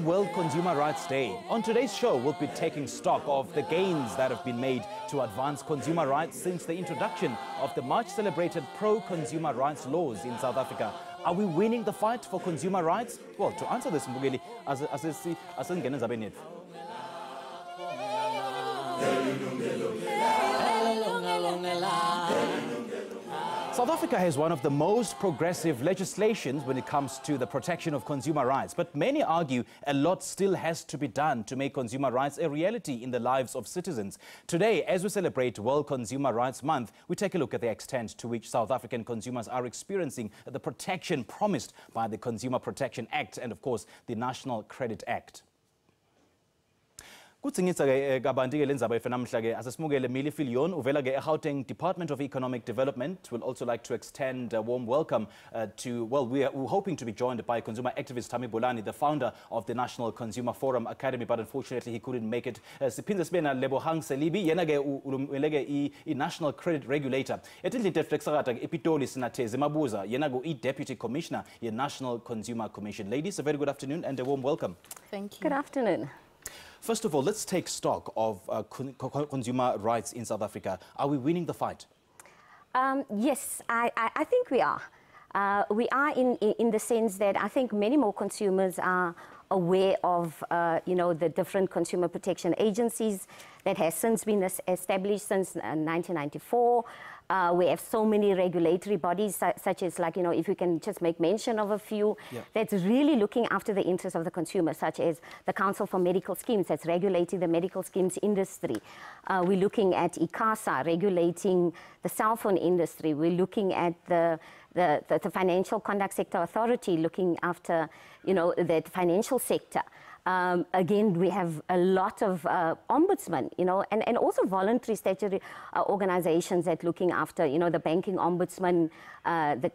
World Consumer Rights Day. On today's show, we'll be taking stock of the gains that have been made to advance consumer rights since the introduction of the much-celebrated pro-consumer rights laws in South Africa. Are we winning the fight for consumer rights? Well, to answer this, Mbugeli, South Africa has one of the most progressive legislations when it comes to the protection of consumer rights, but many argue a lot still has to be done to make consumer rights a reality in the lives of citizens. Today, as we celebrate World Consumer Rights Month, we take a look at the extent to which South African consumers are experiencing the protection promised by the Consumer Protection Act and, of course, the National Credit Act. Gauteng Department of Economic Development will also like to extend a warm welcome to, well, we're hoping to be joined by consumer activist Tami Bolani, the founder of the National Consumer Forum Academy, but unfortunately he couldn't make it. Lebohang Selibi, National Credit Regulator. Deputy Commissioner, National Consumer Commission. Ladies, a very good afternoon and a warm welcome. Thank you. Good afternoon. First of all, let's take stock of consumer rights in South Africa. Are we winning the fight? Yes, I think we are. We are in the sense that I think many more consumers are aware of, the different consumer protection agencies that has since been established since 1994. We have so many regulatory bodies, such as, if we can just make mention of a few, that's really looking after the interests of the consumer, such as the Council for Medical Schemes, that's regulating the medical schemes industry. We're looking at ICASA, regulating the cell phone industry. We're looking at the Financial Conduct Sector Authority, looking after, the financial sector. Again, we have a lot of ombudsmen, and also voluntary statutory organizations that looking after, the banking ombudsman, the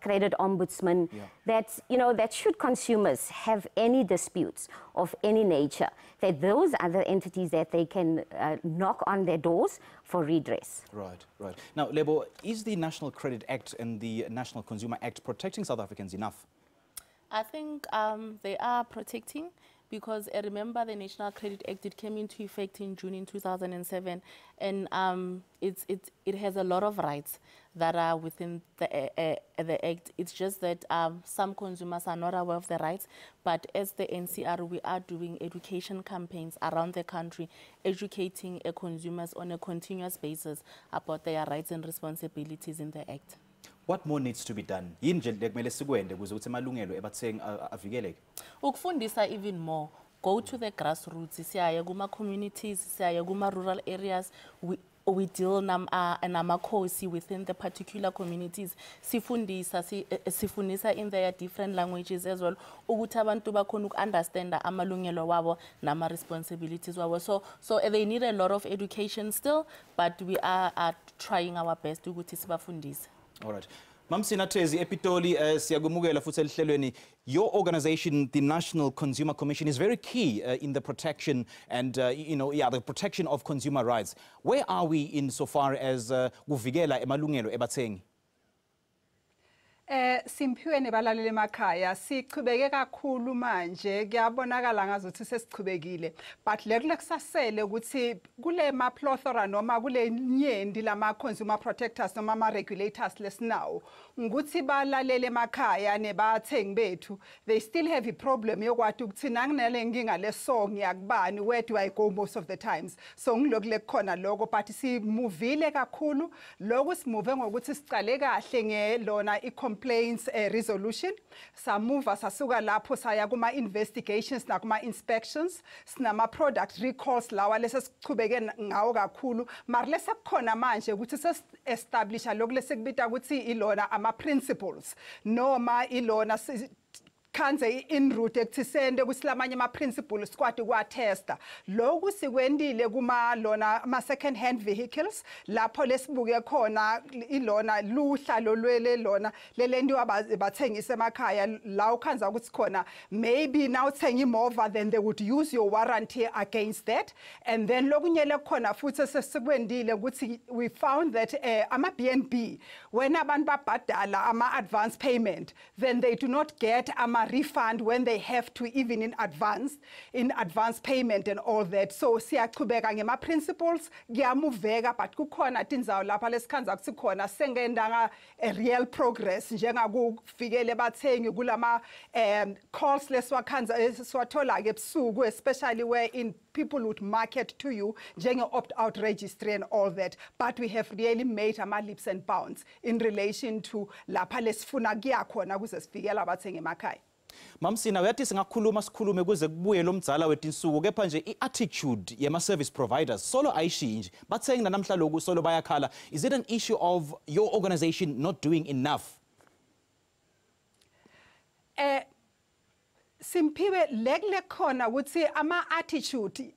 credit ombudsman, that should consumers have any disputes of any nature, that those are the entities that they can knock on their doors for redress. Right. Now, Lebo, is the National Credit Act and the National Consumer Act protecting South Africans enough? I think they are protecting, because I remember the National Credit Act, it came into effect in June in 2007, and it has a lot of rights that are within the Act. It's just that some consumers are not aware of the rights, but as the NCR, we are doing education campaigns around the country, educating consumers on a continuous basis about their rights and responsibilities in the Act. What more needs to be done? Ukufundisa even more. Go to the grassroots. Siya guma communities, siya guma rural areas. We deal namakosi within the particular communities. Sifundisa in their different languages as well. Ukuthi abantu bakhona understand amalungelo wabo nama responsibilities wabo. So they need a lot of education still, but we are trying our best ukuthi sibafundise. All right. Mamsina Tezi, Epitoli, Siagumugela Futselhelweni, your organization, the National Consumer Commission, is very key in the protection and, the protection of consumer rights. Where are we insofar as Guvigela Emalungelo Ebatseng? Simphiwe nebalaleli emakhaya siqhubeke kakhulu manje kuyabonakala ngazuthi sesiqhubekile but lekule kusasele ukuthi kule ma plethora noma kule nyendi lama consumer protectors noma ama regulators lesinawo ukuthi balalele emakhaya nebathengi bethu they still have a problem yokwathi ukuthi nanginele nginga lesong yakubani where do I go most of the times so ngilokule khona lokho but si movile kakhulu lokho simove ngokuthi sicale kahle ngelona complaints resolution. Samuva sasuka lapho saya kuma investigations nakuma inspections. Sinama product recalls lawa lese sichubeke ngawo kakhulu. Mar lese khona manje ukuthi ses establish lokho lesekubita ukuthi ilona ama principles noma ilona kanze in route ekuthisende kusilamanye ama principles squad kwatesta lokhu sikwendile kuma lona ama second hand vehicles lapho lesibuke khona ilona luhla lolwele lona lelento abathengisa emakhaya la ukhanza ukuthi khona maybe now uthenga imova then they would use your warranty against that and then lokunyele khona futhi sesikwendile ukuthi we found that ama BNB when abantu babhadala ama advance payment then they do not get ama refund when they have to even in advance payment and all that. So siyachubeka ngema principles kuyamuveka but kukhona tindzawo lapha lesikhanza ukuthi khona sengendanga a real progress njengakufikele bathengi kulama calls leswakhanza eswathola ke ebusuku especially where in people would market to you njenge opt-out registry and all that but we have really made ama leaps and bounds in relation to lapha lesifuna kuyakhona kuze sifikele abathengi emakhaya. Mamsina uyathi singakhuluma sikhulume kuze kubuye lo mdzala wetinsuku kepha nje iattitude yema service providers solo ayishinji bathengi namhla lokhu solo bayakhala. Is it an issue of your organization not doing enough? Simpiwe lekle khona ukuthi ama attitude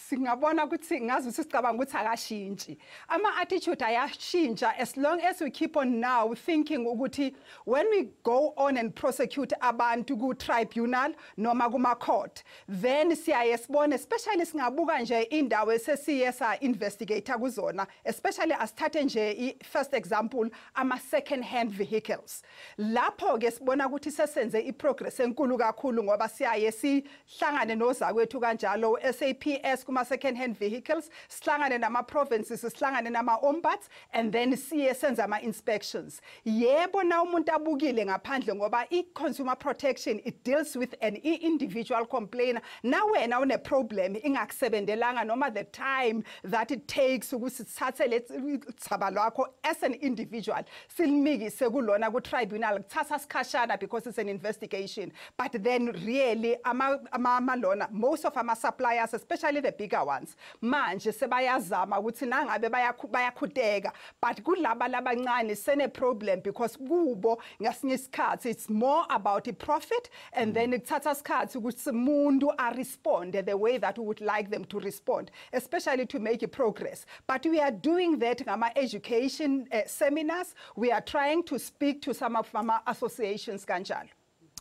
singabona ukuthi ngazi sicabanga ukuthi akashintshi ama attitude ayashintsha as long as we keep on now thinking ukuthi when we go on and prosecute abantu ku tribunal noma kuma court then siyayesibona especially singabuka nje indawo esesiyesa investigate kuzona especially asithathe nje I first example ama second hand vehicles lapho ke sibona ukuthi sesenze I progress enkulu kakhulu ngoba siyaye sihlangane nozakwethu kanjalo SABC kuma second hand vehicles sihlangane nama provinces sihlangane nama ombuds and then siye senza ama inspections yebo na umuntu abukile ngaphandle ngoba I consumer protection it deals with an individual complainer na wena une problem ingakusebendelanga noma the time that it takes ukuthi sithathe letsaba lwakho as an individual silmikise kulona ku tribunal kuthatha sikhashana because it's an investigation but then really amalona most of our suppliers especially the bigger ones manje sebayazama ukuthi nangabe bayakhuteka but kulaba labancane sene problem because kubo ngasinye isikhathi it's more about the profit and then kuthatha isikhathi ukuthi umuntu a respond the way that we would like them to respond especially to make a progress but we are doing that ngama education seminars we are trying to speak to some of our associations kanjalo.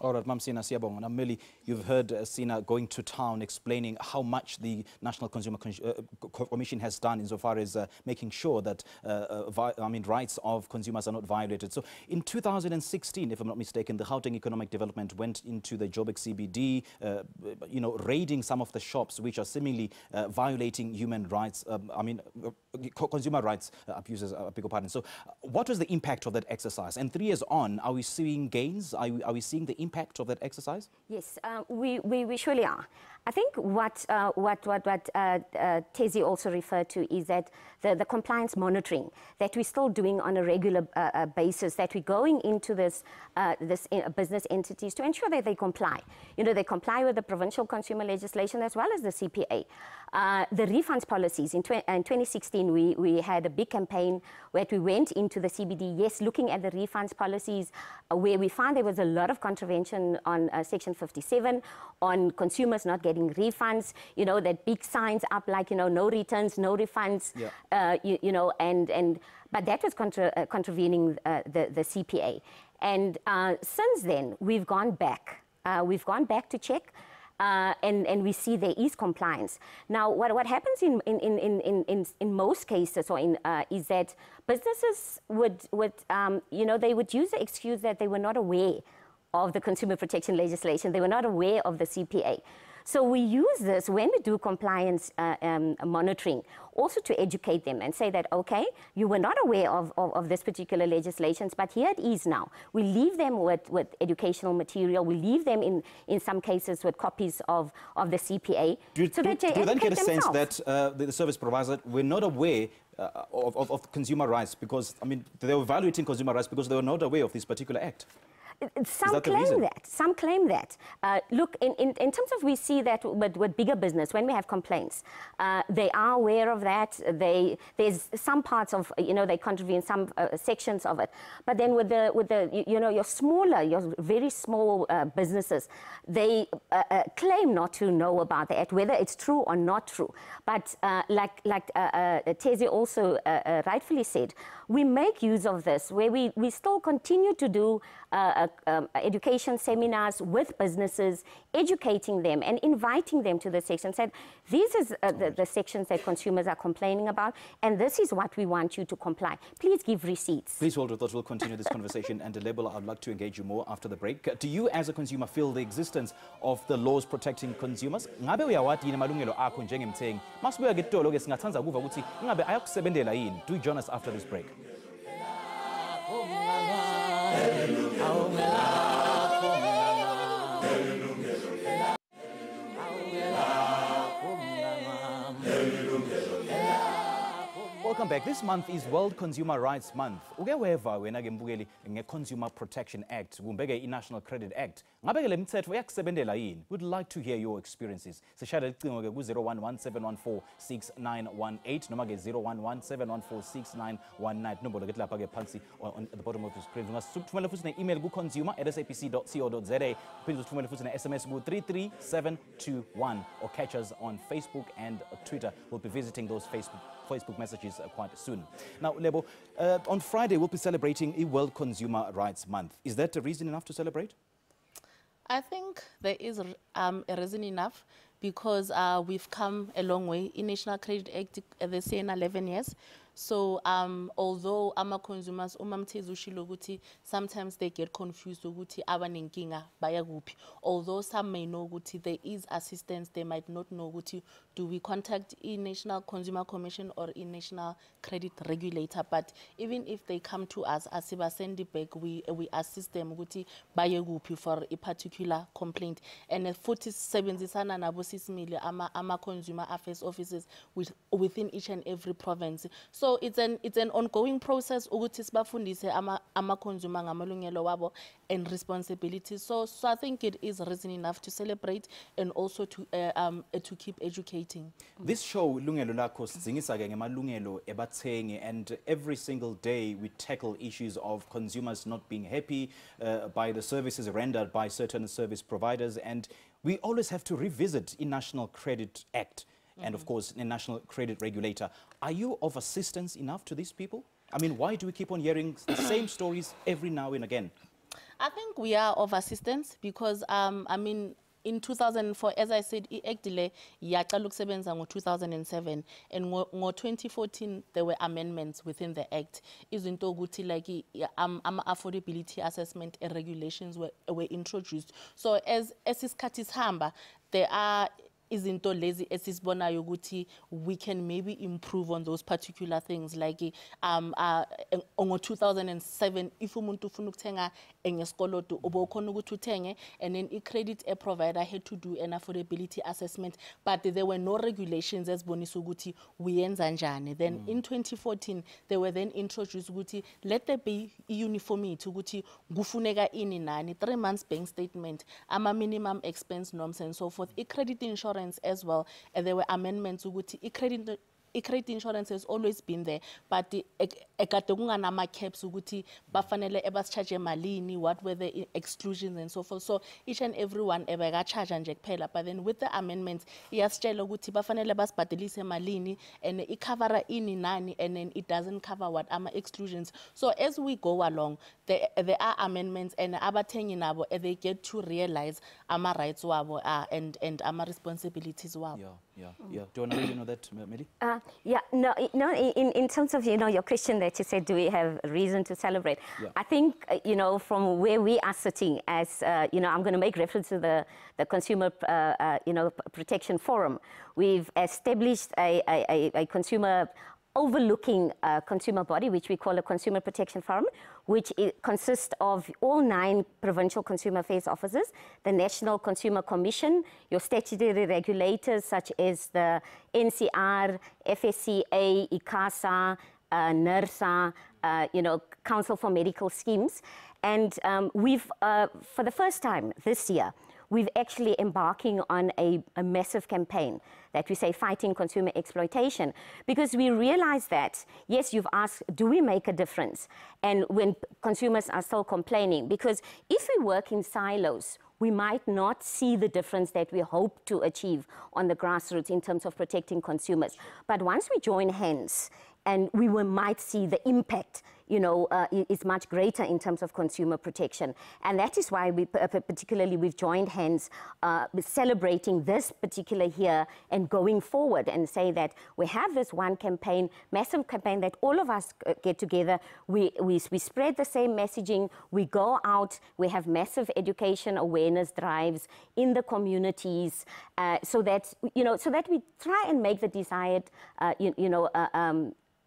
All right, Mam Sina Siyabonga. Now, Millie, you've heard Sina going to town explaining how much the National Consumer Commission has done insofar as making sure that rights of consumers are not violated. So, in 2016, if I'm not mistaken, the Gauteng Economic Development went into the Joburg CBD, raiding some of the shops which are seemingly violating human rights. Consumer rights abuses. Beg your pardon. So, what was the impact of that exercise? And 3 years on, are we seeing gains? Are we seeing the impact of that exercise? Yes, we surely are. I think what Tezi also referred to is that the compliance monitoring that we're still doing on a regular basis, that we're going into this business entities to ensure that they comply. They comply with the provincial consumer legislation as well as the CPA. The refunds policies, in 2016, we had a big campaign where we went into the CBD, yes, looking at the refunds policies, where we found there was a lot of contravention on Section 57, on consumers not getting refunds, that big signs up like, no returns, no refunds, yeah. But that was contravening the CPA. And since then, we've gone back. We've gone back to check. And we see there is compliance. Now, what happens in most cases is that businesses would they would use the excuse that they were not aware of the consumer protection legislation. They were not aware of the CPA. So we use this when we do compliance monitoring, also to educate them and say that, okay, you were not aware of this particular legislation, but here it is now. We leave them with educational material. We leave them in some cases with copies of the CPA. Do you then get a sense that the service providers were not aware of consumer rights because, I mean, they were evaluating consumer rights because they were not aware of this particular act? Some claim that. Some claim that. Look, in terms of, we see that with bigger business, when we have complaints, they are aware of that. There's some parts of, they contravene some sections of it. But then with the your smaller, your very small businesses, they claim not to know about the act, whether it's true or not true. But like Tezi also rightfully said, we make use of this, where we still continue to do education seminars with businesses, educating them and inviting them to the section. Said, these is the sections that consumers are complaining about, and this is what we want you to comply. Please give receipts. Please hold with us. We'll continue this conversation. And Yilungelo, I'd like to engage you more after the break. Do you, as a consumer, feel the existence of the laws protecting consumers? Ngabe uyawati yini malungelo akho njengemthengi? Masibuya ke tolo ke singathanza ukuva ukuthi ngabe ayakusebenzela yini? Do join us after this break. Welcome back. This month is World Consumer Rights Month. Uke weva wena ke mbukeli nge-Consumer Protection Act, kumbe ke i-National Credit Act. Ngabe ke le mithetho iyakusebenzela yini? We'd like to hear your experiences. Sishaya icingo ke ku-011-714-6918 noma ke 011-714-6919. Nombolo ke lapha ke phansi on the bottom of the screen. Ungasithumela futhi ne-email ku-consumer@sabc.co.za. Please uthumele futhi ne-SMS ku-33721 or catch us on Facebook and Twitter. We'll be visiting those Facebook messages quite soon. Now, Lebo, on Friday we'll be celebrating a World Consumer Rights Month. Is that a reason enough to celebrate? I think there is a reason enough because we've come a long way. In National Credit Act, they say in 11 years. So although ama consumers sometimes they get confused ukuthi abanenkinga baya kuphi. Although some may know ukuthi there is assistance, they might not know ukuthi do we contact a National Consumer Commission or a National Credit Regulator. But even if they come to us as SABC back, we assist them ukuthi baya kuphi for a particular complaint. And futhi sebenzisana nabo sismile ama consumer affairs offices within each and every province. So it's an ongoing process ukuthi sibafundise ama consumer ngamalungelo wabo and responsibilities. So I think it is reason enough to celebrate and also to keep educating. This show Yilungelo Lakho sizingisa ke ngemalungelo ebathengi, and every single day we tackle issues of consumers not being happy by the services rendered by certain service providers, and we always have to revisit the National Credit Act. And of course, the National Credit Regulator. Are you of assistance enough to these people? I mean, why do we keep on hearing the same stories every now and again? I think we are of assistance because, I mean, in 2004, as I said, i-Act le yaqala ukusebenza ngo-2007, and ngo-2014 there were amendments within the Act. Izinto ukuthi like affordability assessment and regulations were introduced. So as isikhathi sihamba, there are izinto lezi esisibonayo ukuthi we can maybe improve on those particular things, like ngo-2007 if umuntu ufuna ukuthenga ngesikoloto ubokhona ukuthi uthenge, and then i-credit provider had to do an affordability assessment, but there were no regulations ezibonisa ukuthi uyenza njani. Then in 2014 they were then introduced ukuthi let there be uniformity ukuthi kufuneka ini nani, 3 months bank statement, ama minimum expense norms and so forth, i-credit insurance as well. And there were amendments ukuthi i-credit insurance has always been there, but ekade kunganama caps ukuthi bafanele ebasicharge malini, what were the exclusions and so forth. So each and every one ebeka charge nje kuphela, but then with the amendments iyasitshela ukuthi bafanele basibhadelise malini and ikhavara ini nani, and then it doesn't cover what ama exclusions. So as we go along, there are amendments, and abathengi nabo they get to realize ama rights wabo and ama responsibilities wabo. Yeah. Do you know that, Meli? Yeah, no, in terms of, your question that you said, do we have reason to celebrate? Yeah. I think, from where we are sitting as, I'm going to make reference to the Consumer, Protection Forum. We've established a consumer overlooking consumer body, which we call a Consumer Protection Forum, which consists of all 9 provincial consumer affairs officers, the National Consumer Commission, your statutory regulators such as the NCR, FSCA, ICASA, NERSA, Council for Medical Schemes. And we've, for the first time this year, we've actually embarking on a massive campaign that we say fighting consumer exploitation, because we realize that, yes, you've asked, do we make a difference? And when consumers are still complaining, because if we work in silos, we might not see the difference that we hope to achieve on the grassroots in terms of protecting consumers. But once we join hands, and we might see the impact, is much greater in terms of consumer protection. And that is why particularly we've joined hands celebrating this particular year and going forward and say that we have this one campaign, massive campaign that all of us get together. We spread the same messaging. We go out. We have massive education awareness drives in the communities so that we try and make the desired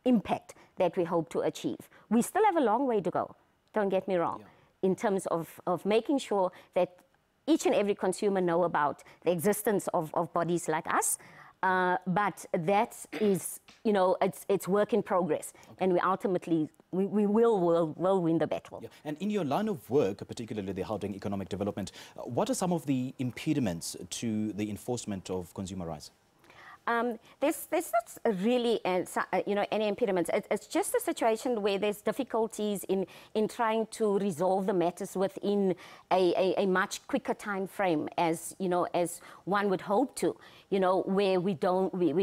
impact that we hope to achieve. We still have a long way to go, don't get me wrong, in terms of making sure that each and every consumer know about the existence of bodies like us. But that is, it's work in progress. Okay. And we ultimately, we will win the battle. Yeah. And in your line of work, particularly the Gauteng economic development, what are some of the impediments to the enforcement of consumer rights? There's not really, any impediments. It's just a situation where there's difficulties in trying to resolve the matters within a much quicker time frame as one would hope to. Where we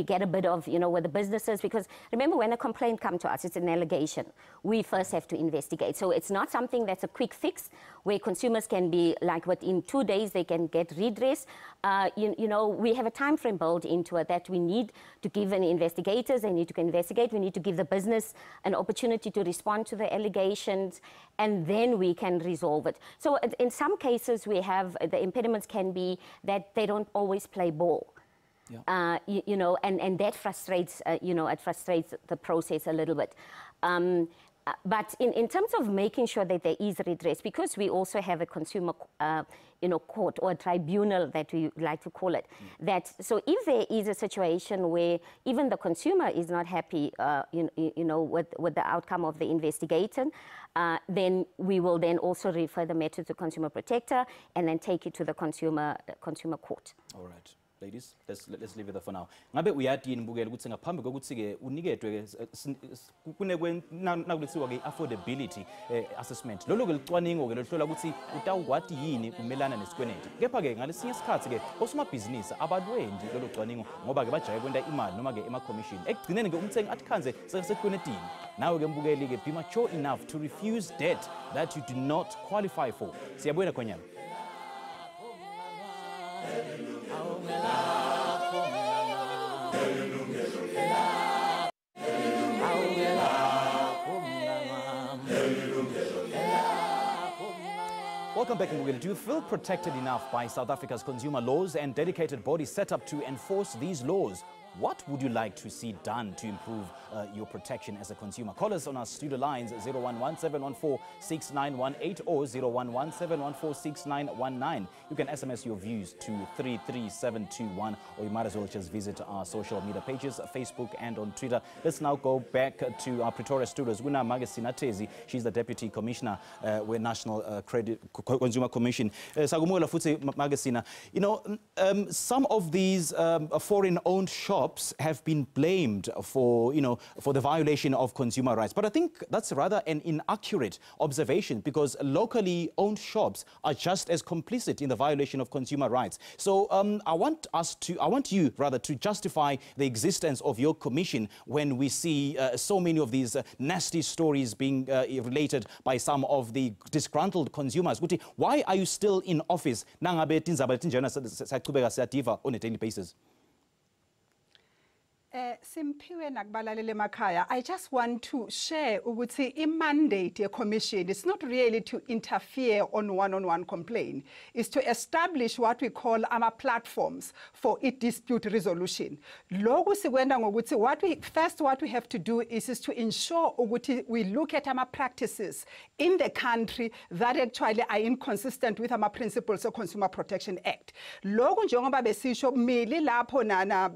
get a bit of, with the businesses, because remember when a complaint comes to us, it's an allegation. We first have to investigate. So it's not something that's a quick fix where consumers can be like within 2 days they can get redress. We have a time frame built into it that we need to give an investigators, they need to investigate, we need to give the business an opportunity to respond to the allegations, and then we can resolve it. So in some cases we have, the impediments can be that they don't always play ball. Yeah. And that frustrates, it frustrates the process a little bit. But in terms of making sure that there is redress, because we also have a consumer, court or a tribunal that we like to call it, that so if there is a situation where even the consumer is not happy, with the outcome of the investigation, then we will then also refer the matter to Consumer Protector and then take it to the consumer court. All right. Ladies, let's leave it there for now. Ngabe uyadini mbukela ukuthi ngaphambi kokuthi ke unikedwe nakulithiwa ke affordability assessment. Lolo ke licwaningo ke lohlola ukuthi utawukwati yini kumelana nesikwenedi. Kepha ke ngalesinye isikhathi ke osomabhizinisi abalwendi lolo cwaningo ngoba ke bajaye kwenda imali noma ke ema commission. Ekugcineni ke umthengi athi khanze sekwenedini. Nawe ke mbukeli ke be mature enough to refuse debt that you do not qualify for. Siyabona Khonyana. Welcome back, Yilungelo. Do you feel protected enough by South Africa's consumer laws and dedicated bodies set up to enforce these laws? What would you like to see done to improve your protection as a consumer? Call us on our studio lines 011-714-6918 or 011-714-6919. You can SMS your views to 33721, or you might as well just visit our social media pages, Facebook and on Twitter. Let's now go back to our Pretoria studios. Una Magasina Tezi, she's the Deputy Commissioner with National Consumer Commission. Sagumuela Futsi Magasina, some of these foreign-owned shops have been blamed for, for the violation of consumer rights. But I think that's rather an inaccurate observation, because locally owned shops are just as complicit in the violation of consumer rights. So I want you rather to justify the existence of your commission when we see so many of these nasty stories being related by some of the disgruntled consumers. Why are you still in office on a daily basis? Simphiwe nakubalaleli emakhaya, I just want to share ukuthi i-mandate ye-commission is not really to interfere on one-on-one complaint. It's to establish what we call platforms for dispute resolution. Loku sikwenda ngokuthi what we have to do is to ensure ukuthi we look at practices in the country that actually are inconsistent with principles of Consumer Protection Act. Loku njengoba besisho mili lapho na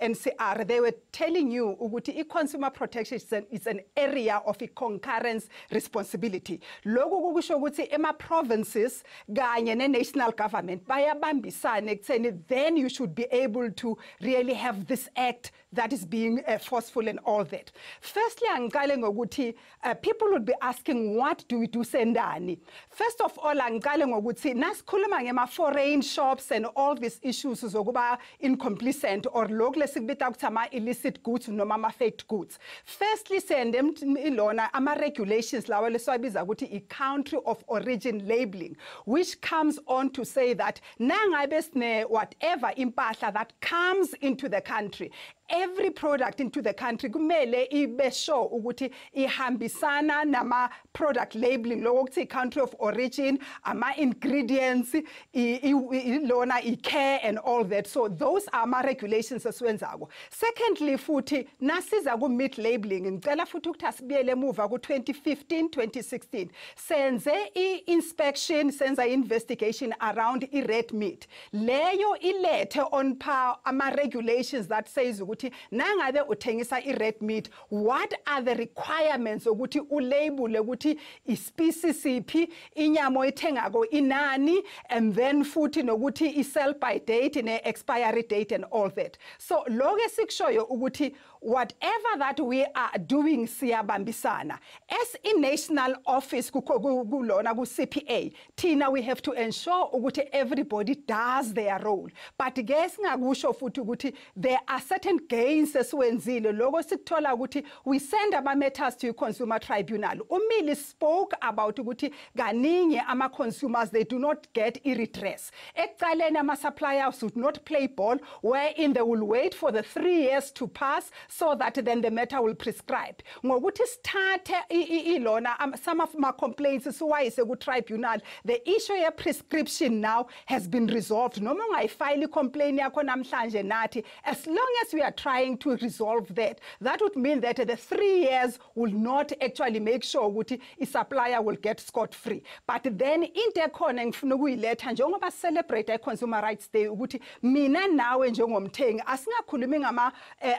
NCR, they were telling you ukuthi consumer protection is an area of concurrence responsibility. Loku kukusho ukuthi provinces kanye ne-national government bayabambisana ekutheni then you should be able to really have this act that is being forceful and all that. Firstly, angiqale ngokuthi people would be asking, what do we do sendani? First of all, angiqale ngokuthi nasikhuluma ngema-foreign shops and all these issues zokuba incomplicent or lokhu lesikubita ukuthi illicit goods noma ama-faked goods. Firstly, sende ilona ama-regulations lawa lesiwabiza ukuthi i-country of origin labeling, which comes on to say that nangabe sine whatever impahla that comes into the country, every product into the country kumele ibe sure ukuthi ihambisana nama product labeling lokuthi country of origin, ama ingredients, ilona i-care and all that. So those are my regulations esiwenzako. Secondly, futhi nasiza ku meat labeling, ngicela futhi ukuthi asibiyele emuva ku 2015 2016 senze i-inspection, senza investigation around i-red meat. Leyo ilethe on par ama regulations that says ukuthi nangabe uthengisa i-red meat, what are the requirements ukuthi ulabel ukuthi ispecies siphi, inyama oyithengako inani, and then futhi nokuthi i-sell by date ne-expiry date and all that. So lokho esikushoyo ukuthi whatever that we are doing siyabambisana. As in national office kulona ku-CPA, tina we have to ensure ukuthi everybody does their role. But guess ngakusho futhi ukuthi there are certain gains esiwenzile. Lokho sikuthola ukuthi we send matters to consumer tribunal. Umili spoke about ukuthi kaningi ama-consumers, they do not get redress. Ekuqaleni ama-suppliers would not play ball, wherein they will wait for the 3 years to pass so that then the matter will prescribe. Ngokuthi start ilona some of my complaints siwayise ku tribunal, the issue of prescription now has been resolved. Noma ungayifile complaint yakho namhlanje nathi, as long as we are trying to resolve that, that would mean that the 3 years will not actually make sure ukuthi i-supplier will get scot-free. But then into ekhona ngifuna ukuyiletha njengoba celebrate Consumer Rights Day ukuthi mina nawe njengomthengi asingakhulumi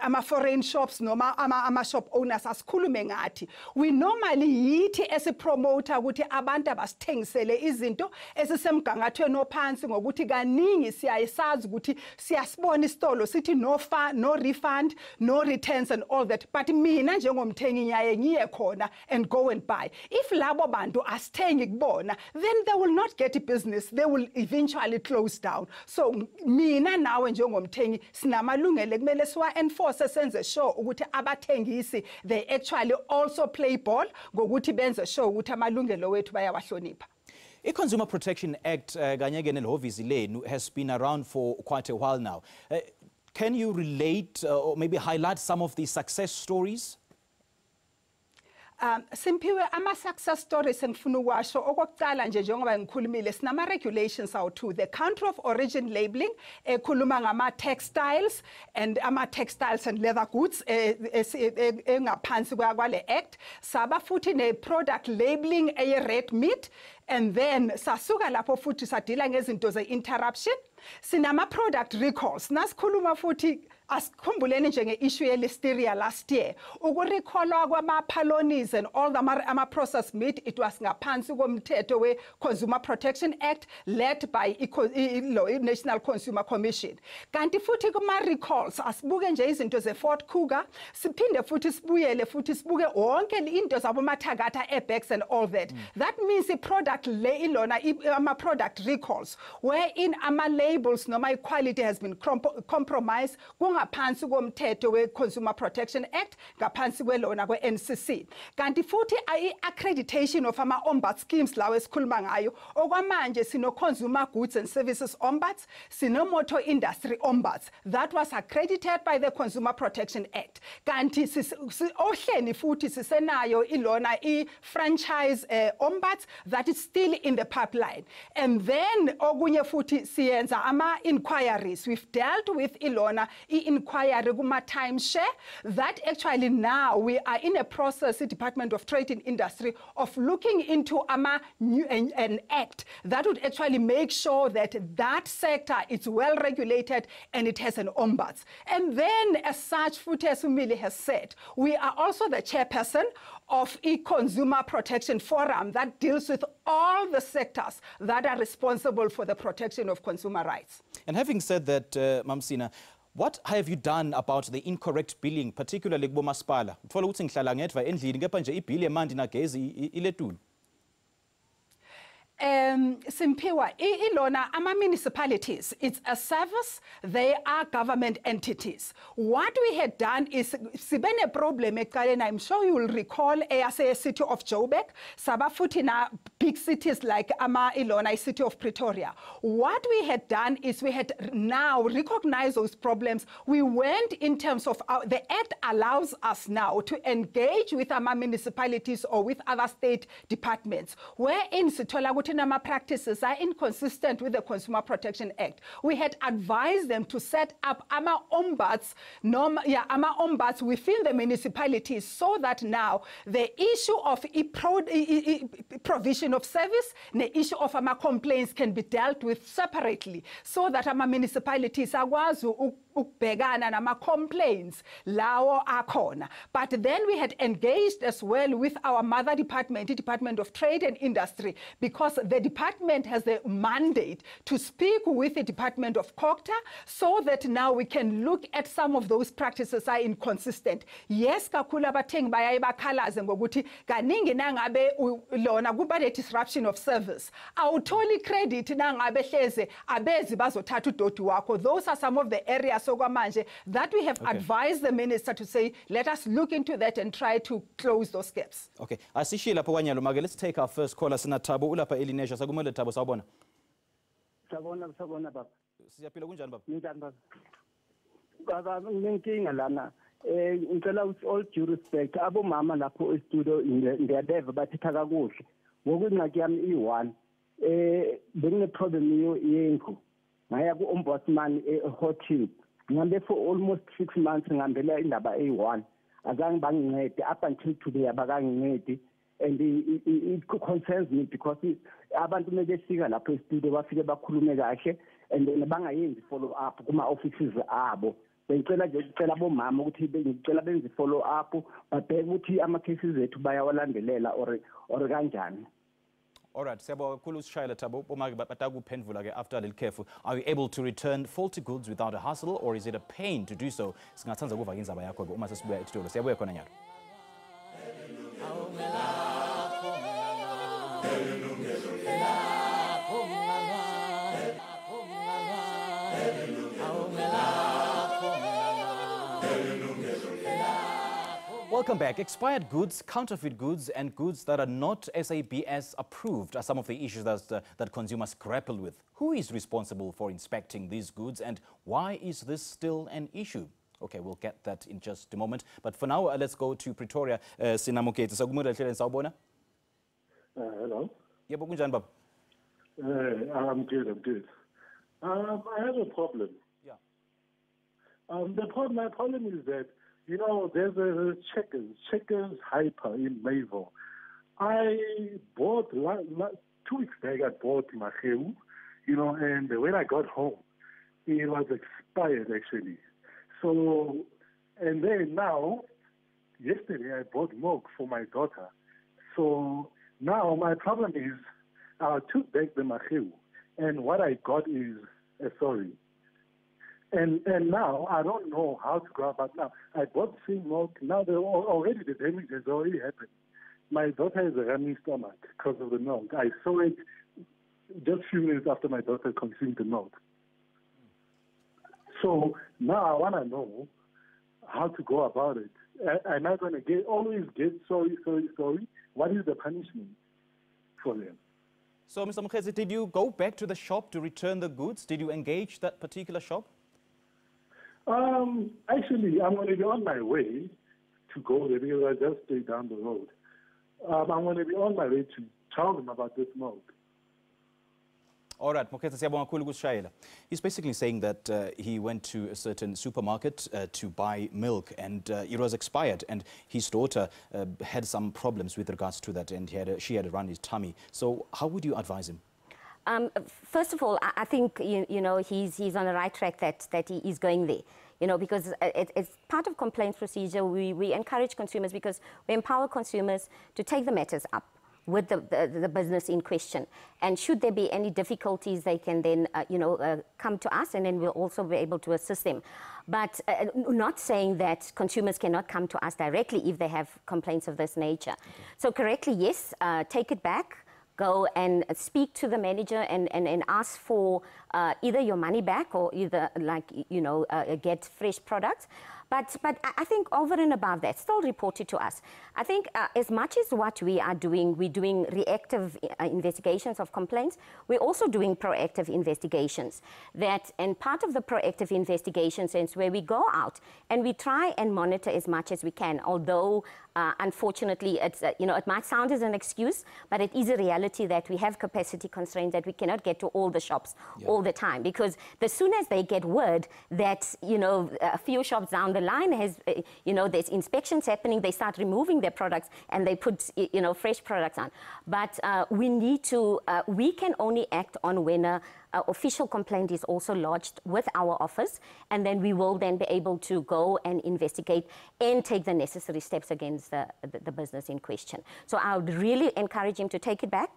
ama-foreign shops noma ama-shop owners, asikhulume ngathi. We normally yithi esipromoter ukuthi abantu abasithengisele izinto esisemgangathweni ophansi ngokuthi kaningi siyayisazi ukuthi siyasibona isitolo sithi no refund, no returns and all that. But mina njengomthengi ngiyaye ngiye khona and go and buy. If labo bantu asithengi kubona, then they will not get business. They will eventually close down. So mina nawe njengomthengi sinamalungelo kumele siwa-enforce senze sure ukuthi abathengisi they actually also play ball ngokuthi benze sure ukuthi amalungelo wethu bayawahlonipha. The Consumer Protection Act has been around for quite a while now. Can you relate or maybe highlight some of the success stories? Simphiwe ama-success stories engifuna ukwasho okokuqala nje njengoba ngikhulumile sinama regulations awu-2, the country of origin labeling ekhuluma ngama-textiles and ama-textiles and leather goods engaphansi kwale act, saba futhi ne-product labeling eye-red meat, and then sasuka lapho futhi sadila ngezinto ze-interruption, sinama-product recalls. Nasikhuluma futhi asikhumbuleni njenge-issue ye-listeria last year, ukurecallwa kwama-polonies and all the ama-processed meat, it was ngaphansi komthetho we-Consumer Protection Act led by i-National Consumer Commission. Kanti futhi kuma-recalls asibuke nje izinto ze-Ford Cougar, siphinde futhi sibuyele futhi sibuke wonke into zabomathakatha airbags and all that. That means i-product ilona ama-product recalls wherein ama-labels noma i-quality has been compromised, ngaphansi komthetho we-Consumer Protection Act ngaphansi kwelona kwe-NCC. Kanti futhi i-accreditation of ama-ombud schemes lawo esikhuluma ngayo okwamanje sino-Consumer Goods and Services Ombuds, sino-Motor Industry Ombuds. That was accredited by the Consumer Protection Act. Kanti ohleni futhi sisenayo ilona i-franchise ombuds that is still in the pipeline. And then okunye futhi siyenza ama-inquiries. We've dealt with ilona i-inquiry kuma-timeshare that actually now we are in a process, the Department of Trade and Industry, of looking into an act that would actually make sure that that sector is well regulated and it has an ombuds. And then as such, futhi as Umili has said, we are also the chairperson of a Consumer Protection Forum that deals with all the sectors that are responsible for the protection of consumer rights. And having said that, Mamsina, what have you done about the incorrect billing, particularly kubomasipala? Uthola ukuthi ngihlala ngedva endlini kepha nje ibill yemandi nagezi iletulu. Simpiwa, ilona ama-municipalities, it's a service, they are government entities. What we had done is, sibene problem ekaleni, I'm sure you will recall, eyase city of Joburg, sabafuthi na big cities like ilona city of Pretoria. What we had done is we had now recognized those problems. We went in terms of, the Act allows us now to engage with our municipalities or with other state departments, wherein sithola ukuthi nama practices are inconsistent with the Consumer Protection Act. We had advised them to set up ombuds within the municipalities so that now the issue of provision of service, the issue of complaints can be dealt with separately so that municipalities akwazi ukubhekana nama complaints lawo akhona. But then we had engaged as well with our mother department, the Department of Trade and Industry, because the department has the mandate to speak with the Department of COGTA so that now we can look at some of those practices are inconsistent. Yes, kakhulu abathengi bayaye bakhalaze ngokuthi kaningi nangabe lona kuba le disruption of service. Awutholi credit nangabe hleze abezi bazothatha udoti wakho. Those are some of the areas okwamanje that we have advised the minister to say, let us look into that and try to close those gaps. Okay, asishila lapho kwanyalo make, let's take our first caller. Sina Thabo ulapha Elinesha. Sakumele Thabo, sawubona. Sabona baba. Siyaphila kunjani baba? Njani baba? Baba nginkinga lana. Ngicela with all due respect abomama lapho e-studio ngiyadeva bathetha kakuhle. Ngokungxaki yami i1 bengine problem yendlu. Ngaya ku ombudsman eHotel. Ngihambe for almost 6 months ngihambela indaba e1. Azange bangincede up until today abakangincedi. And it concerns me because abantu mebefika lapho e-studio bafike bakhulume kahle and then bangayenzi follow up kuma offices abo. Bengicela nje ukucela bomama ukuthi bengicela benze follow up babheke ukuthi ama cases ethu bayawalandelela or kanjani. All right, siyabonga kakhulu usishayela Thabo. Bomake batakuphendvula ke after a little careful. Are you able to return faulty goods without a hassle, or is it a pain to do so? Singathanza ukuva indzaba yakho ke uma sesibuya esitolo. Siyabuya khona nyalo. Welcome back. Expired goods, counterfeit goods, and goods that are not SABC approved are some of the issues that consumers grapple with. Who is responsible for inspecting these goods, and why is this still an issue? Okay, we'll get that in just a moment. But for now, let's go to Pretoria. Sinamukete. Sakumele hlele sawubona. Hello. Yebo kunjani baba? I'm good. I have a problem. Yeah. My problem is that, you know, there's a Checkers Hyper in Mayville. I bought 2 weeks back. I bought Maheu, you know, and when I got home, it was expired actually. So, and then now, yesterday I bought milk for my daughter. So now my problem is, I took back the Maheu, and what I got is a sorry. And now I don't know how to go about now. I bought the same milk. Now already the damage has already happened. My daughter has a running stomach because of the milk. I saw it just a few minutes after my daughter consumed the milk. So now I want to know how to go about it. Am I going to always get sorry? What is the punishment for them? So, Mr. Mkhezi, did you go back to the shop to return the goods? Did you engage that particular shop? Actually, I'm going to be on my way to go there because I just stay down the road. I'm going to be on my way to tell them about this milk. All right, Mkhezi, siyabonga kakhulu ukushayela. He's basically saying that he went to a certain supermarket to buy milk and it was expired, and his daughter had some problems with regards to that, and she had run his tummy. So how would you advise him? First of all, I think you know he's on the right track that he is going there. You know, because it's part of complaints procedure. We encourage consumers because we empower consumers to take the matters up with the business in question. And should there be any difficulties, they can then, come to us, and then we'll also be able to assist them. But not saying that consumers cannot come to us directly if they have complaints of this nature. Okay. So correctly, yes, take it back. Go and speak to the manager and ask for either your money back or either, get fresh products. But I think over and above that, still report it to us. I think as much as what we are doing, we're doing reactive investigations of complaints, we're also doing proactive investigations. And part of the proactive investigations is where we go out and we try and monitor as much as we can, although unfortunately, it's, it might sound as an excuse, but it is a reality that we have capacity constraints, that we cannot get to all the shops all the time. Because as soon as they get word that, a few shops down the line has, there's inspections happening, they start removing their products and they put, fresh products on. But we need to, we can only act on when a official complaint is also lodged with our office, and then we will then be able to go and investigate and take the necessary steps against the business in question. So I would really encourage him to take it back,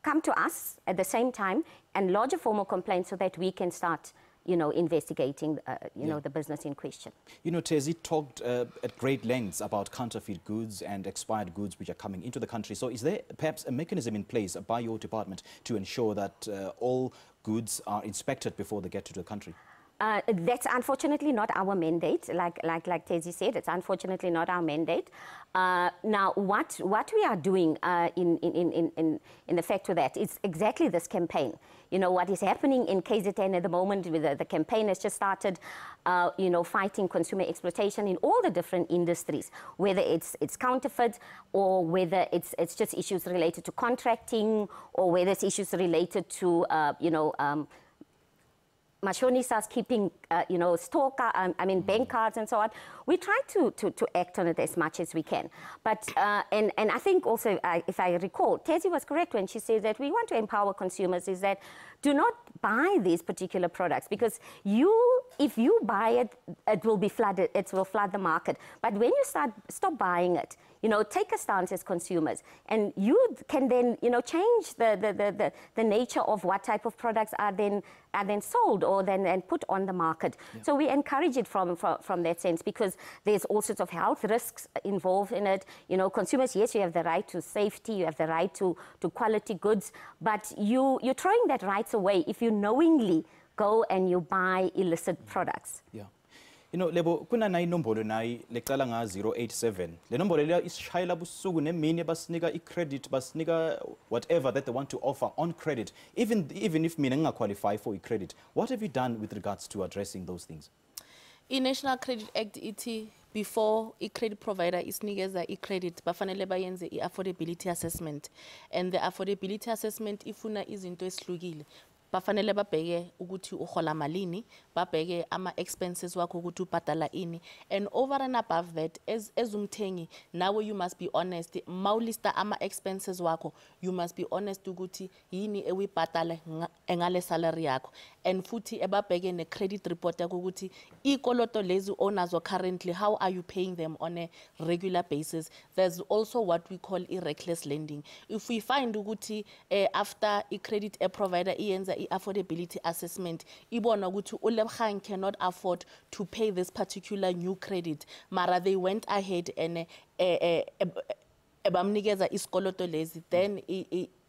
come to us at the same time and lodge a formal complaint so that we can start investigating, the business in question. Tezi talked at great lengths about counterfeit goods and expired goods which are coming into the country. So is there perhaps a mechanism in place by your department to ensure that all goods are inspected before they get to the country? That's unfortunately not our mandate. Like Tezi said, it's unfortunately not our mandate. Now, what we are doing in effect with that is exactly this campaign. What is happening in KZN at the moment with the campaign has just started, fighting consumer exploitation in all the different industries, whether it's counterfeit or whether it's just issues related to contracting or whether it's issues related to, Mashonisas keeping, bank cards and so on. We try to act on it as much as we can. But, and I think also, if I recall, Tezi was correct when she said that we want to empower consumers, is that do not buy these particular products, because if you buy it, it will be flooded, it will flood the market. But when you stop buying it, take a stance as consumers, and you can then, change the nature of what type of products are then sold or then put on the market. Yeah. So we encourage it from that sense, because there's all sorts of health risks involved in it. Consumers, yes, you have the right to safety, you have the right to quality goods, but you're throwing that rights away if you knowingly go and you buy illicit products. Yeah. Lebo kuna na inombolo na lecala nga 087. Le nombolo le ishayela busuku nemini basinika i-credit, basinika whatever that they want to offer on credit, even if mina nginga-qualify for i-credit. What have you done with regards to addressing those things? In National Credit Act ithi before i-credit provider isinikeza i-credit bafanele bayenze i-affordability assessment, and the affordability assessment ifuna izinto esihlukile. Bafanele babheke ukuthi uhola malini, babheke ama expenses wakho ukuthi ubhadala ini, and over and above that, as umthengi, now you must be honest. Mawulista ama expenses wakho, you must be honest ukuthi yini ewibhadala engale salary yakho, and futhi ebabheke ne credit report yakho ukuthi ikoloto lezi onazo currently, how are you paying them on a regular basis. There's also what we call reckless lending. If we find ukuthi after i-credit provider iyenza affordability assessment, ibona ukuthi uLebgang cannot afford to pay this particular new credit, mara they went ahead and bamnikeza isikoloto lezi, then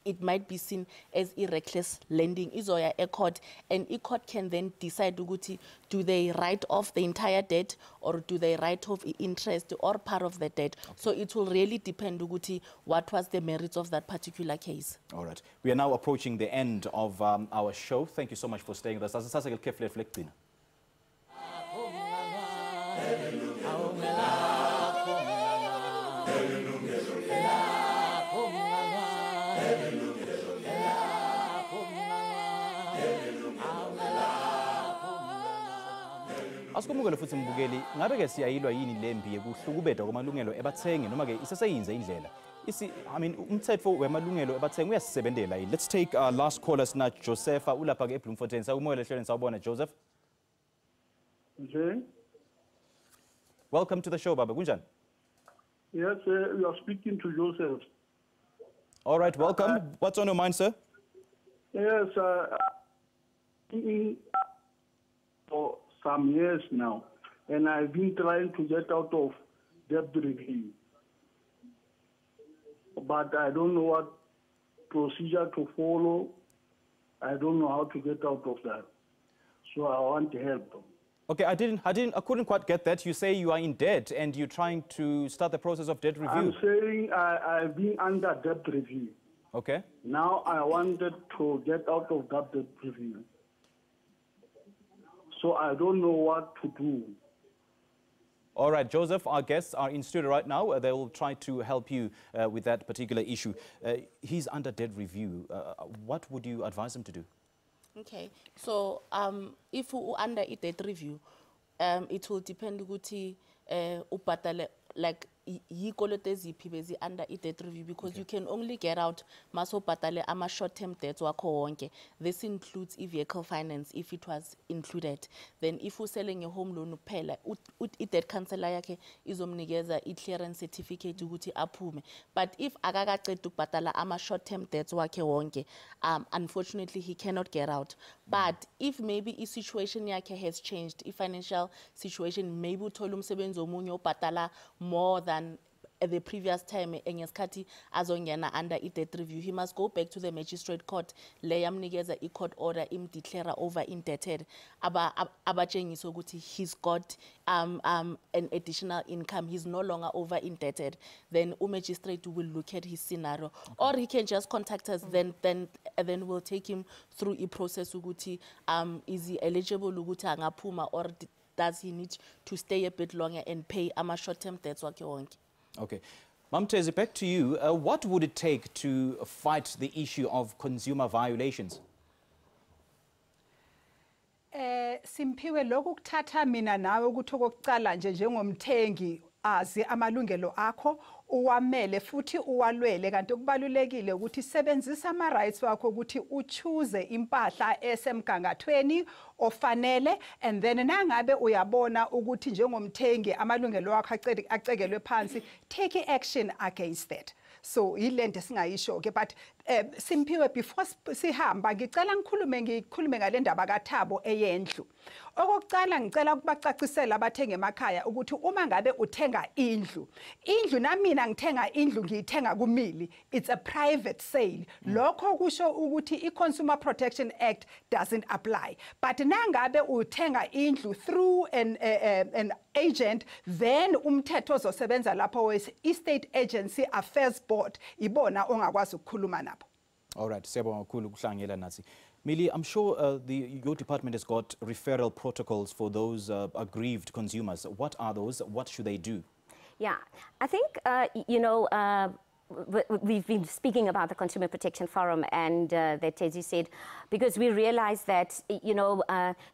it might be seen as reckless lending. Izoya a court, and a court can then decide do they write off the entire debt or do they write off interest or part of the debt. Okay. So it will really depend what was the merits of that particular case. All right. We are now approaching the end of our show. Thank you so much for staying with us. Asikumukele futhi mbukeli ngabe ke siyayilwa yini lembi yekuhlukubeda kwamalungelo ebathengi noma ke iseseyinze indlela umthetho wemalungelo ebathengi uyasisebenzela yini. Let's take our last caller sina Josepha ulapha ke eBloemfontein. Sawumoya ehlelweni sawubona Joseph. Okay. Welcome to the show baba. Kunjani? Yes, you are speaking to Joseph. All right, welcome. What's on your mind, sir? Yes, for some years now, and I've been trying to get out of debt review, but I don't know what procedure to follow. I don't know how to get out of that, so I want help. Okay, I couldn't quite get that. You say you are in debt and you're trying to start the process of debt review. I'm saying I've been under debt review. Okay. Now I wanted to get out of that debt review. So I don't know what to do. All right, Joseph, our guests are in studio right now. They will try to help you with that particular issue. He's under debt review. What would you advise him to do? Okay, so if you under a debt review, it will depend upatale like under a debt review because you can only get out maso patale ama short-term debts wakho wonke. This includes vehicle finance if it was included. Then if you're selling a home loan uphela, debt cancellor yakhe izomnikeza clearance certificate ukuthi aphume. But if akakaqeda ukubhatala ama short-term debts wakhe wonke, unfortunately he cannot get out. But if maybe a situation yakhe has changed, if financial situation maybe uthola umsebenzi omunye obhatala more than at the previous time engesikhathi azongena under a debt review, he must go back to the magistrate court le yamnikeza a court order imdeclare over indebted abatshengisa ukuthi he's got an additional income, he's no longer over indebted. Then magistrate will look at his scenario, or he can just contact us. Then we'll take him through a process ukuthi is he eligible ukuthi angaphuma, or does he need to stay a bit longer and pay ama short-term debts wakhe wonke. Okay. Mamtezi, back to you. What would it take to fight the issue of consumer violations? Simphiwe lokhu kuthatha mina nawe ukuthi okokucala nje njengomthengi azi amalungelo akho uwamele futhi uwalwele, kanti kubalulekile ukuthi sebenzisa ama rights wakho ukuthi uchoose impahla esemgangathweni ofanele, and then nangabe uyabona ukuthi njengomthengi amalungelo wakho acekelwe phansi, take action against that. So yilento singayisho ke, but Simphiwe, before sihamba ngicela ngikhulume ngale ndaba kaThabo eyendlu. Okokucala ngicela ukubacacisela abathenga emakhaya ukuthi uma ngabe uthenga indlu namina ngithenga indlu ngiyithenga kumili, it's a private sale. Lokho kusho ukuthi i-Consumer Protection Act doesn't apply. But nangabe uthenga indlu through an agent, then umthetho ozosebenza lapho we-Estate Agency Affairs Board ibona ongakwazi ukukhuluma nabo. All right, siyabonga kakhulu kuhlangela nathi. Millie, I'm sure your department has got referral protocols for those aggrieved consumers. What are those? What should they do? Yeah, I think, we've been speaking about the Consumer Protection Forum, and that Tezi said, because we realize that,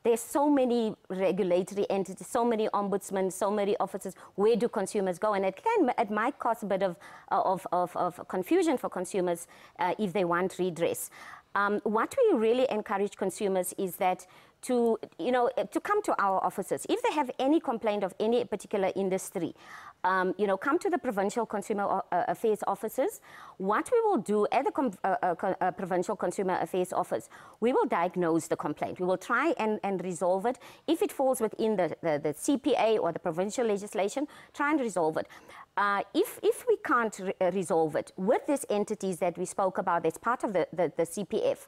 there's so many regulatory entities, so many ombudsmen, so many officers, where do consumers go? And it might cause a bit of confusion for consumers if they want redress. What we really encourage consumers is that to, to come to our offices. If they have any complaint of any particular industry, come to the Provincial Consumer Affairs offices. What we will do at the Provincial Consumer Affairs office, we will diagnose the complaint. We will try and resolve it. If it falls within the CPA or the provincial legislation, try and resolve it. If we can't resolve it with these entities that we spoke about, that's part of the CPF,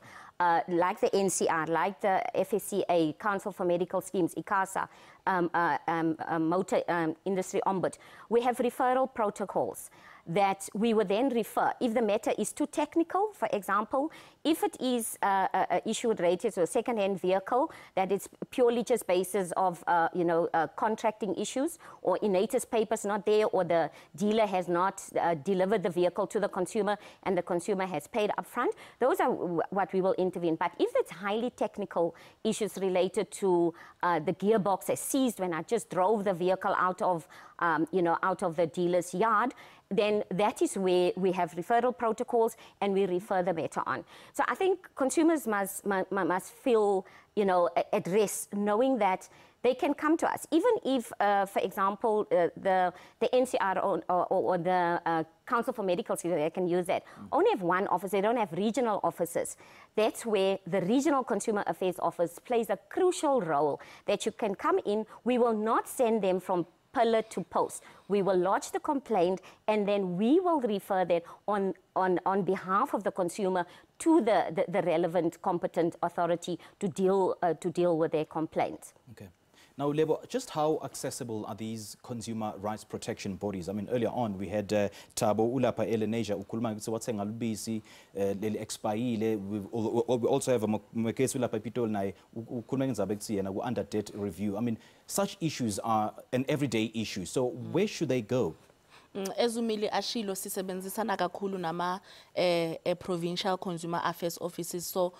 like the NCR, like the FSCA, Council for Medical Schemes, ICASA, Motor Industry Ombud, we have referral protocols that we would then refer. If the matter is too technical, for example, if it is an issue related to a second-hand vehicle, that it's purely just basis of, contracting issues, or Inatus papers not there, or the dealer has not delivered the vehicle to the consumer and the consumer has paid upfront, those are what we will intervene. But if it's highly technical issues related to the gearbox as seized when I just drove the vehicle out of the dealer's yard, then that is where we have referral protocols and we refer the matter on. So I think consumers must feel, at rest, knowing that they can come to us. Even if, for example, the NCR or the Council for Medical Schemes, they can use that, only have one office, they don't have regional offices. That's where the Regional Consumer Affairs Office plays a crucial role, that you can come in. We will not send them from pillar to post. We will lodge the complaint and then we will refer that on behalf of the consumer to the relevant competent authority to deal with their complaints. Okay. Now, Lebo, just how accessible are these consumer rights protection bodies? I mean, earlier on, we had Tabo Ulapa Elenasia, ukhuluma ukuthi wathenga lubisi leli expired. We also have a Mekesi Ulapa Pitol naye ukhuluma ngendaba ekuthiena ku under debt review. I mean, such issues are an everyday issue. So where should they go? Ezumile ashilo sisebenzisana kakhulu nama provincial consumer affairs offices. So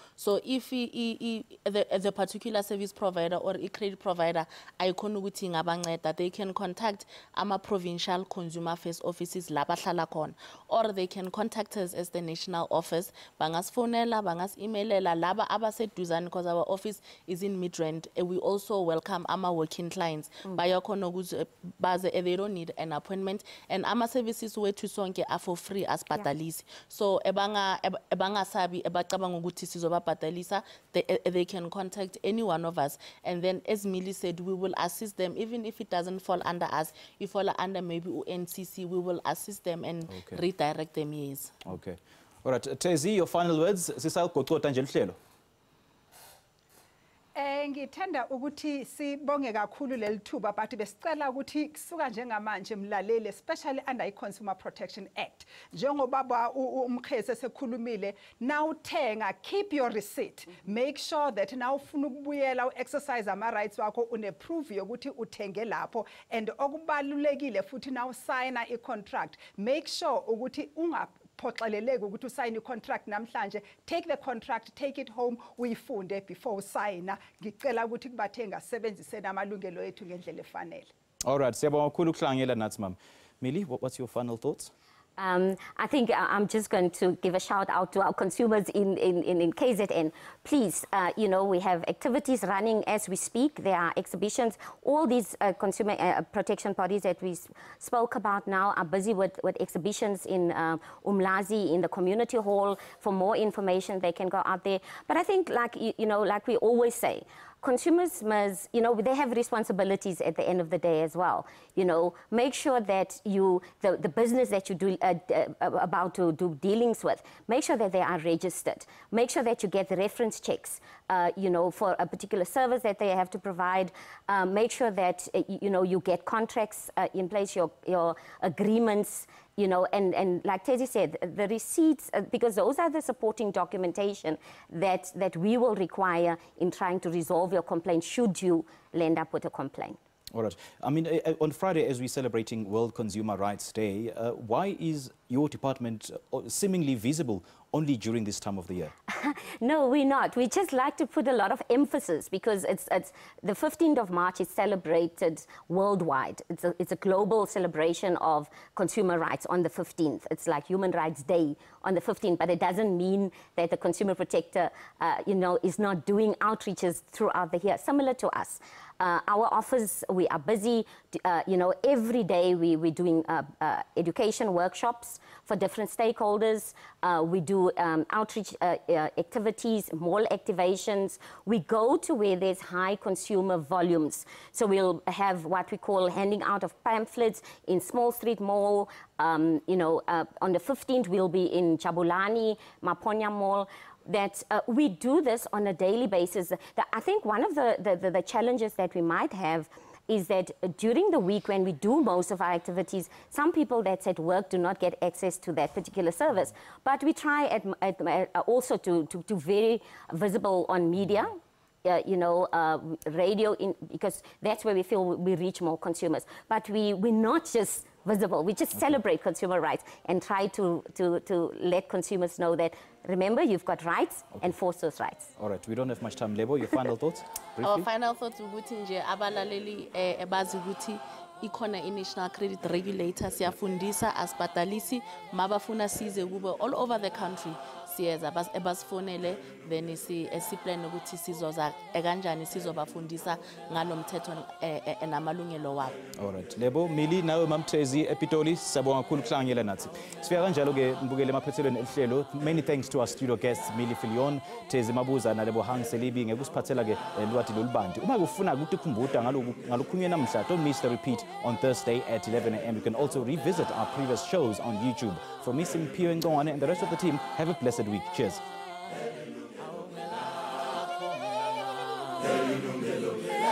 if the particular service provider or a credit provider ayikhona ukuthi ngabanceda, they can contact ama provincial consumer affairs offices la bahlala khona, or they can contact us as the national office. Bangasfonela, bangas-emailela laba abaseduzane, because our office is in Midrand. We also welcome ama working clients. Bayakhona ukuthi baze, they don't need an appointment, and ama services wethu sonke are for free as batalisi. So ebanga sabi ebacabanga ukuthi sizobabhatalisa, they can contact any one of us, and then as Millie said, we will assist them even if it doesn't fall under us. If fall under maybe NCC, we will assist them and redirect them. Yes. Okay. All right, Tezi, your final words. Sisal Kotota Yilungelo. Ngithanda ukuthi sibonge kakhulu leli thuba, but besicela ukuthi kusuka njengamanje mlaleli, especially under i-Consumer Protection Act, njengoba umkhesi sekhulumile, now thenga, keep your receipt. Make sure that now ufuna ukubuyela exercise ama rights wakho une-proof yokuthi uthenge lapho, and okubalulekile futhi now sign i-contract. Make sure ukuthi phoxeleleke ukuthi usayine i-contract namhlanje. Take the contract, take it home, uyifunde before usayina. Ngicela ukuthi kubathenga sebenziseni amalungelo ethu ngendlela efanele. All right, siyabonga kakhulu ukuhlanganyela nathi mama. Millie, what's your final thoughts? I think I'm just going to give a shout out to our consumers in KZN. Please, we have activities running as we speak. There are exhibitions. All these consumer protection bodies that we spoke about now are busy with exhibitions in Umlazi, in the community hall. For more information, they can go out there. But I think, like we always say, consumers must, they have responsibilities at the end of the day as well. Make sure that the business that you do about to do dealings with, make sure that they are registered. Make sure that you get the reference checks, for a particular service that they have to provide. Make sure that, you get contracts in place, your agreements, and like Tezi said, the receipts, because those are the supporting documentation that we will require in trying to resolve your complaint should you land up with a complaint. All right. I mean, on Friday, as we're celebrating World Consumer Rights Day, why is your department seemingly visible only during this time of the year? No, we're not. We just like to put a lot of emphasis because it's the 15th of March is celebrated worldwide. It's a global celebration of consumer rights on the 15th. It's like Human Rights Day on the 15th, but it doesn't mean that the consumer protector, is not doing outreaches throughout the year, similar to us. Our office, we are busy, every day we're doing education workshops for different stakeholders. We do outreach activities, mall activations. We go to where there's high consumer volumes. So we'll have what we call handing out of pamphlets in Small Street Mall. On the 15th, we'll be in Jabulani, Maponya Mall. That we do this on a daily basis. I think one of the challenges that we might have is that during the week when we do most of our activities, some people that's at work do not get access to that particular service. But we try also to very visible on media, radio, because that's where we feel we reach more consumers. But we're not just visible. We just celebrate consumer rights and try to let consumers know that, remember, you've got rights, enforce those rights. All right, we don't have much time. Lebo, your final thoughts? Briefly? Our final thoughts ukuthi nje abalaleli ebazi ukuthi ikhona i-national credit regulator siyafundisa asibhadalisi mabafuna size kube all over the country siyeza ebasifonele then esiplan ukuthi sizoza kanjani sizobafundisa ngalomthetho namalungelo wabo. All right. Lebo, Mili, nawe mamthezi ePitoli, siyabonga kakhulu kuhlanganyela nathi. Sifika kanjalo ke mbukele emaphethelweni elihlelo. Many thanks to our studio guests Mili Filion, Thezi Mabuza na Lebo Hang Selibi ngekusiphathela ke lwati lolubanti. Uma ufuna ukuthi ukhumbuta ngalukhulunywe namhla, don't miss the repeat on Thursday at 11 a.m. You can also revisit our previous shows on YouTube. From me, Simpio Ngongwane, and the rest of the team, have a blessed week. Cheers. Yilungelo